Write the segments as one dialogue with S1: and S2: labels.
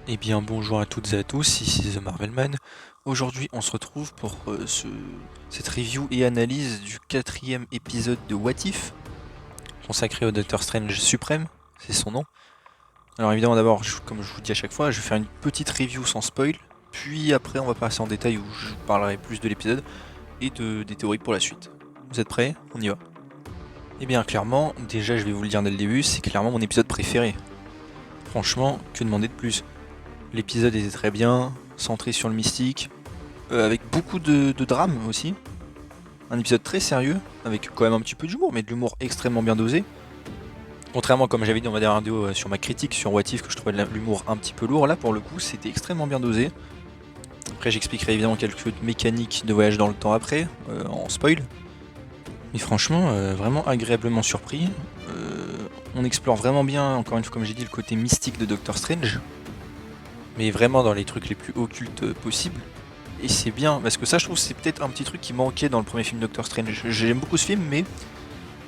S1: Eh bien bonjour à toutes et à tous, ici The Marvelman. Aujourd'hui on se retrouve pour cette review et analyse du 4e épisode de What If, consacré au Doctor Strange suprême, c'est son nom. Alors évidemment d'abord, comme je vous dis à chaque fois, je vais faire une petite review sans spoil, puis après on va passer en détail où je parlerai plus de l'épisode et des théories pour la suite. Vous êtes prêts? On y va. Eh bien clairement, déjà je vais vous le dire dès le début, c'est clairement mon épisode préféré. Franchement, que demander de plus? L'épisode était très bien, centré sur le mystique, avec beaucoup de drame aussi. Un épisode très sérieux, avec quand même un petit peu d'humour, mais de l'humour extrêmement bien dosé. Contrairement, comme j'avais dit dans ma dernière vidéo sur ma critique sur What If, que je trouvais l'humour un petit peu lourd, là pour le coup c'était extrêmement bien dosé. Après j'expliquerai évidemment quelques mécaniques de voyage dans le temps après, en spoil. Mais franchement, vraiment agréablement surpris. On explore vraiment bien, encore une fois comme j'ai dit, le côté mystique de Doctor Strange. Mais vraiment dans les trucs les plus occultes possibles. Et c'est bien, parce que ça je trouve c'est peut-être un petit truc qui manquait dans le premier film Doctor Strange. J'aime beaucoup ce film, mais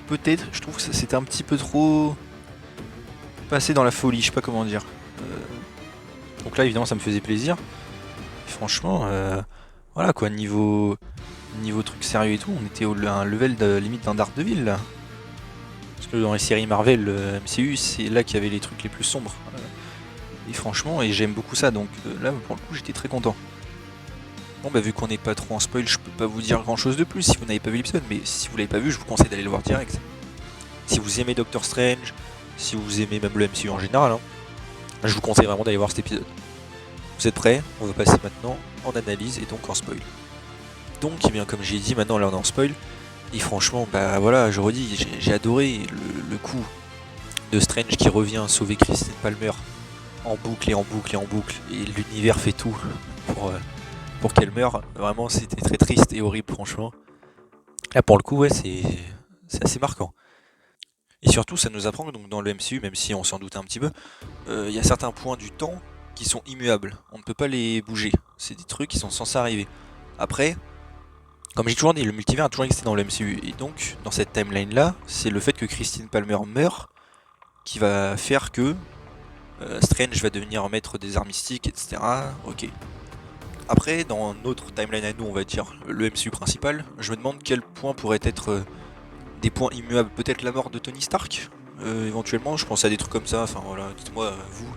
S1: peut-être je trouve que c'était un petit peu trop passé dans la folie, je sais pas comment dire. Donc là évidemment ça me faisait plaisir. Et franchement, voilà quoi, niveau truc sérieux et tout, on était à un level de limite d'un Daredevil là. Parce que dans les séries Marvel, MCU, c'est là qu'il y avait les trucs les plus sombres. Et franchement, et j'aime beaucoup ça, donc là pour le coup j'étais très content. Bon bah vu qu'on n'est pas trop en spoil, je peux pas vous dire grand chose de plus si vous n'avez pas vu l'épisode, mais si vous l'avez pas vu, je vous conseille d'aller le voir direct. Si vous aimez Doctor Strange, si vous aimez même le MCU en général, hein, je vous conseille vraiment d'aller voir cet épisode. Vous êtes prêts? On va passer maintenant en analyse et donc en spoil. Donc, eh bien, comme j'ai dit, maintenant là on est en spoil. Et franchement, bah voilà, je redis, j'ai adoré le coup de Strange qui revient sauver Christine Palmer en boucle et en boucle et en boucle. Et l'univers fait tout pour qu'elle meure. Vraiment, c'était très triste et horrible, franchement. Là, pour le coup, ouais, c'est assez marquant. Et surtout, ça nous apprend que donc, dans le MCU, même si on s'en doute un petit peu, il y a certains points du temps qui sont immuables. On ne peut pas les bouger. C'est des trucs qui sont censés arriver. Après, comme j'ai toujours dit, le multivers a toujours existé dans le MCU. Et donc, dans cette timeline-là, c'est le fait que Christine Palmer meurt qui va faire que Strange va devenir maître des arts mystiques, etc. Ok. Après, dans notre timeline à nous, on va dire le MCU principal, je me demande quel point pourrait être des points immuables. Peut-être la mort de Tony Stark, éventuellement. Je pense à des trucs comme ça. Enfin voilà, dites-moi, vous,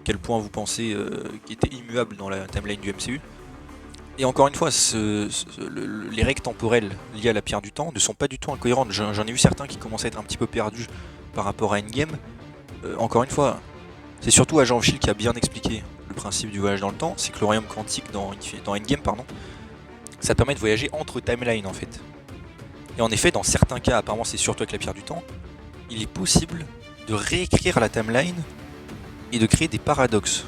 S1: quel point vous pensez qui était immuable dans la timeline du MCU. Et encore une fois, les règles temporelles liées à la pierre du temps ne sont pas du tout incohérentes. J'en ai vu certains qui commencent à être un petit peu perdus par rapport à Endgame. Encore une fois, c'est surtout Agent of Shield qui a bien expliqué le principe du voyage dans le temps. C'est que le royaume quantique dans Endgame, pardon, ça permet de voyager entre timelines en fait. Et en effet, dans certains cas, apparemment c'est surtout avec la pierre du temps, il est possible de réécrire la timeline et de créer des paradoxes.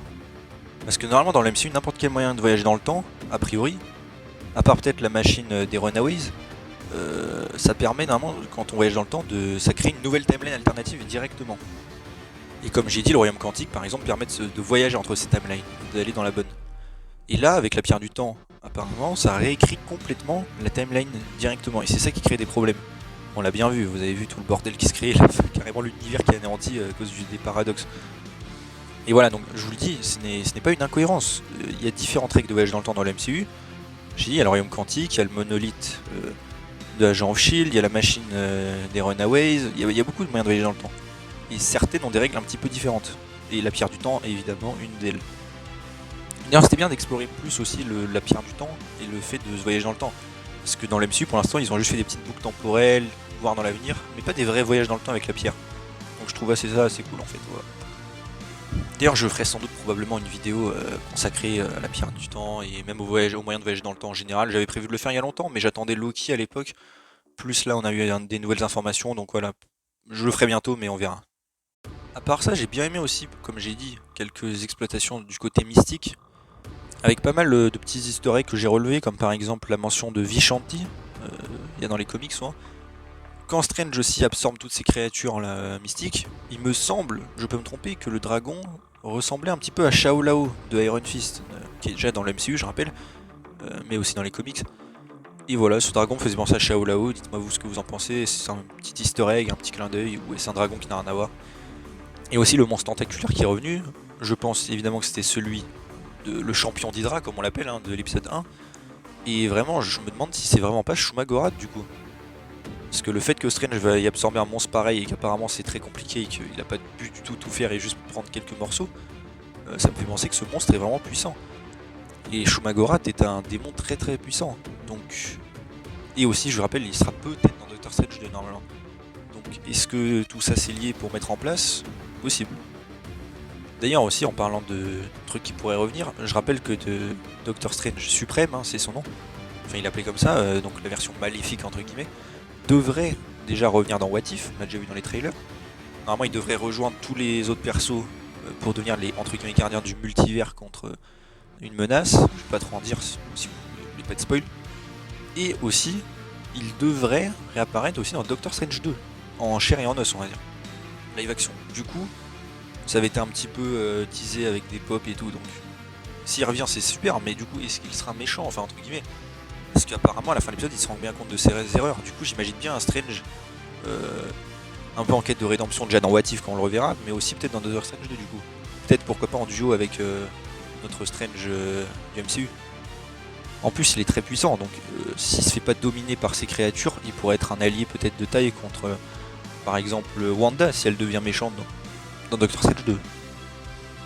S1: Parce que normalement dans le MCU, n'importe quel moyen de voyager dans le temps, a priori, à part peut-être la machine des Runaways, ça permet normalement, quand on voyage dans le temps, ça crée une nouvelle timeline alternative directement. Et comme j'ai dit, le royaume quantique par exemple permet de voyager entre ces timelines, d'aller dans la bonne. Et là, avec la pierre du temps, apparemment, ça réécrit complètement la timeline directement. Et c'est ça qui crée des problèmes. On l'a bien vu, vous avez vu tout le bordel qui se crée, là, carrément l'univers qui est anéanti à cause des paradoxes. Et voilà, donc je vous le dis, ce n'est pas une incohérence. Il y a différentes règles de voyage dans le temps dans le MCU. J'ai dit, il y a le royaume quantique, il y a le monolithe de Agent of Shield, il y a la machine des Runaways, il y a beaucoup de moyens de voyager dans le temps. Et certaines ont des règles un petit peu différentes. Et la pierre du temps est évidemment une d'elles. D'ailleurs, c'était bien d'explorer plus aussi la pierre du temps et le fait de se voyager dans le temps. Parce que dans l'MCU, pour l'instant, ils ont juste fait des petites boucles temporelles, voir dans l'avenir, mais pas des vrais voyages dans le temps avec la pierre. Donc je trouve ça assez cool en fait. Voilà. D'ailleurs, je ferai sans doute probablement une vidéo consacrée à la pierre du temps et même au moyen de voyager dans le temps en général. J'avais prévu de le faire il y a longtemps, mais j'attendais Loki à l'époque. Plus là, on a eu des nouvelles informations, donc voilà. Je le ferai bientôt, mais on verra. À part ça, j'ai bien aimé aussi, comme j'ai dit, quelques exploitations du côté mystique. Avec pas mal de petits easter eggs que j'ai relevés, comme par exemple la mention de Vishanti, il y a dans les comics souvent. Quand Strange aussi absorbe toutes ces créatures là, mystiques, il me semble, je peux me tromper, que le dragon ressemblait un petit peu à Shao Lao de Iron Fist, qui est déjà dans le MCU, je rappelle, mais aussi dans les comics. Et voilà, ce dragon faisait penser à Shao Lao, dites-moi vous ce que vous en pensez, c'est un petit easter egg, un petit clin d'œil, ou est-ce un dragon qui n'a rien à voir. Et aussi le monstre tentaculaire qui est revenu, Je pense évidemment que c'était celui de le champion d'Hydra, comme on l'appelle, hein, de l'épisode 1. Et vraiment, je me demande si c'est vraiment pas Shumagorath du coup. Parce que le fait que Strange va y absorber un monstre pareil et qu'apparemment c'est très compliqué et qu'il a pas pu du tout faire et juste prendre quelques morceaux, ça me fait penser que ce monstre est vraiment puissant. Et Shumagorath est un démon très très puissant. Donc, et aussi, je rappelle, il sera peut-être dans Doctor Strange 2 normalement. Donc, est-ce que tout ça c'est lié pour mettre en place? Possible. D'ailleurs aussi, en parlant de trucs qui pourraient revenir, je rappelle que de Doctor Strange Suprême, hein, c'est son nom, enfin il l'appelait comme ça, donc la version maléfique entre guillemets, devrait déjà revenir dans What If, on l'a déjà vu dans les trailers. Normalement il devrait rejoindre tous les autres persos pour devenir les entre guillemets gardiens du multivers contre une menace, je vais pas trop en dire si vous voulez pas de spoil. Et aussi, il devrait réapparaître aussi dans Doctor Strange 2, en chair et en os on va dire, live action. Du coup, ça avait été un petit peu teasé avec des pop et tout, donc s'il revient c'est super, mais du coup est-ce qu'il sera méchant, enfin entre guillemets, parce qu'apparemment à la fin de l'épisode il se rend bien compte de ses erreurs. Du coup j'imagine bien un Strange un peu en quête de rédemption déjà dans What If quand on le reverra, mais aussi peut-être dans Doctor Strange 2 du coup. Peut-être pourquoi pas en duo avec notre Strange du MCU. En plus il est très puissant, donc s'il se fait pas dominer par ces créatures, il pourrait être un allié peut-être de taille contre par exemple Wanda si elle devient méchante dans Doctor Strange 2.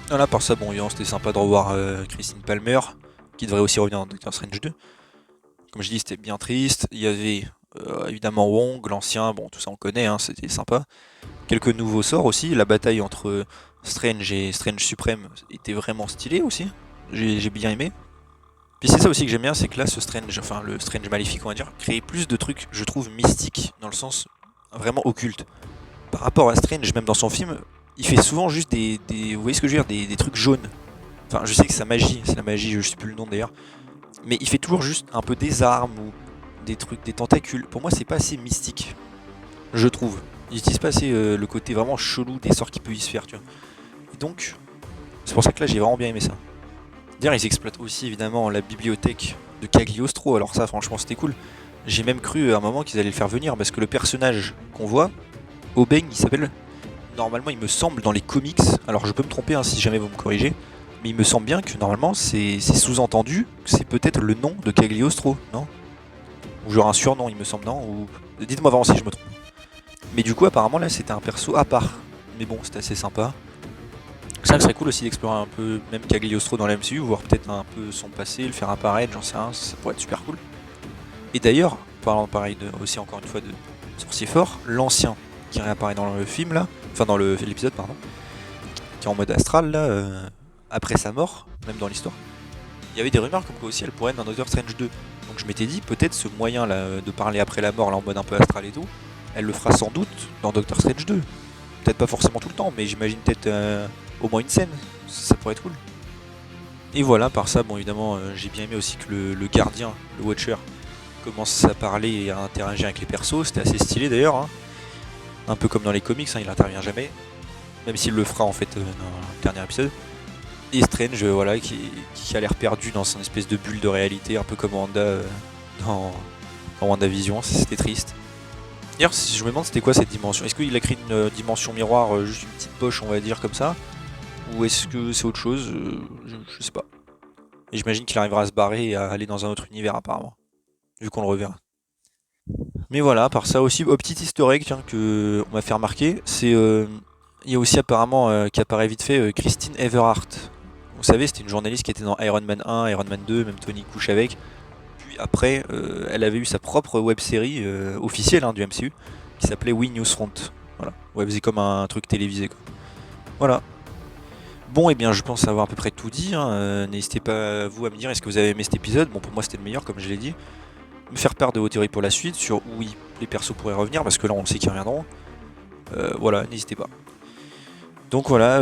S1: Voilà, par ça, bon, c'était sympa de revoir Christine Palmer, qui devrait aussi revenir dans Doctor Strange 2. Comme je dis, c'était bien triste. Il y avait évidemment Wong, l'ancien, bon, tout ça on connaît, hein, c'était sympa. Quelques nouveaux sorts aussi. La bataille entre Strange et Strange Suprême était vraiment stylée aussi. J'ai bien aimé. Puis c'est ça aussi que j'aime bien, c'est que là, ce Strange, enfin le Strange maléfique, on va dire, crée plus de trucs, je trouve, mystiques, dans le sens vraiment occulte. Par rapport à Strange, même dans son film, il fait souvent juste vous voyez ce que je veux dire, des trucs jaunes. Enfin, je sais que c'est la magie, je sais plus le nom d'ailleurs. Mais il fait toujours juste un peu des armes ou des trucs, des tentacules. Pour moi, c'est pas assez mystique, je trouve. Il utilise pas assez le côté vraiment chelou des sorts qu'il peut y se faire, tu vois. Et donc, c'est pour ça que là, j'ai vraiment bien aimé ça. D'ailleurs, ils exploitent aussi évidemment la bibliothèque de Cagliostro. Alors ça, franchement, c'était cool. J'ai même cru à un moment qu'ils allaient le faire venir parce que le personnage qu'on voit, Obeng, il s'appelle. Normalement, il me semble dans les comics, alors je peux me tromper hein, si jamais vous me corrigez, mais il me semble bien que normalement c'est sous-entendu que c'est peut-être le nom de Cagliostro, non? Ou genre un surnom, il me semble, non? Ou dites-moi vraiment si je me trompe. Mais du coup, apparemment là, c'était un perso à part. Mais bon, c'était assez sympa. Ça serait cool aussi d'explorer un peu même Cagliostro dans la MCU, voir peut-être un peu son passé, le faire apparaître, j'en sais rien, ça pourrait être super cool. Et d'ailleurs, parlant pareil aussi encore une fois de Sorcier Fort, l'ancien qui réapparaît dans le film là, enfin dans l'épisode pardon, qui est en mode astral là, après sa mort, même dans l'histoire, il y avait des rumeurs comme quoi aussi elle pourrait être dans Doctor Strange 2. Donc je m'étais dit peut-être ce moyen là de parler après la mort là en mode un peu astral et tout, elle le fera sans doute dans Doctor Strange 2. Peut-être pas forcément tout le temps, mais j'imagine peut-être au moins une scène, ça pourrait être cool. Et voilà, par ça, bon évidemment j'ai bien aimé aussi que le gardien, le Watcher, commence à parler et à interagir avec les persos, c'était assez stylé d'ailleurs, hein. Un peu comme dans les comics, hein, il intervient jamais, même s'il le fera en fait dans le dernier épisode. Et Strange, voilà, qui a l'air perdu dans son espèce de bulle de réalité, un peu comme Wanda dans WandaVision, c'était triste. D'ailleurs, je me demande c'était quoi cette dimension. Est-ce qu'il a créé une dimension miroir, juste une petite poche, on va dire, comme ça? Ou est-ce que c'est autre chose? Je sais pas. Et j'imagine qu'il arrivera à se barrer et à aller dans un autre univers apparemment, vu qu'on le reverra. Mais voilà, à part ça aussi, petit historique tiens, que on m'a fait remarquer, c'est il y a aussi apparemment qui apparaît vite fait Christine Everhart. Vous savez, c'était une journaliste qui était dans Iron Man 1, Iron Man 2, même Tony couche avec. Puis après, elle avait eu sa propre web série officielle hein, du MCU qui s'appelait We Newsfront. Voilà, ouais, elle faisait comme un truc télévisé quoi. Voilà. Bon, et bien je pense avoir à peu près tout dit. Hein. N'hésitez pas vous à me dire est-ce que vous avez aimé cet épisode. Bon, pour moi c'était le meilleur comme je l'ai dit. Me faire part de vos théories pour la suite sur où les persos pourraient revenir parce que là on sait qu'ils reviendront. Voilà, n'hésitez pas. Donc voilà,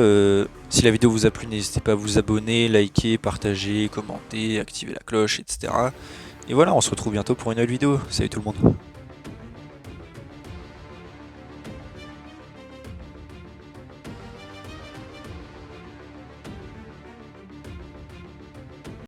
S1: si la vidéo vous a plu, n'hésitez pas à vous abonner, liker, partager, commenter, activer la cloche, etc. Et voilà, on se retrouve bientôt pour une nouvelle vidéo. Salut tout le monde.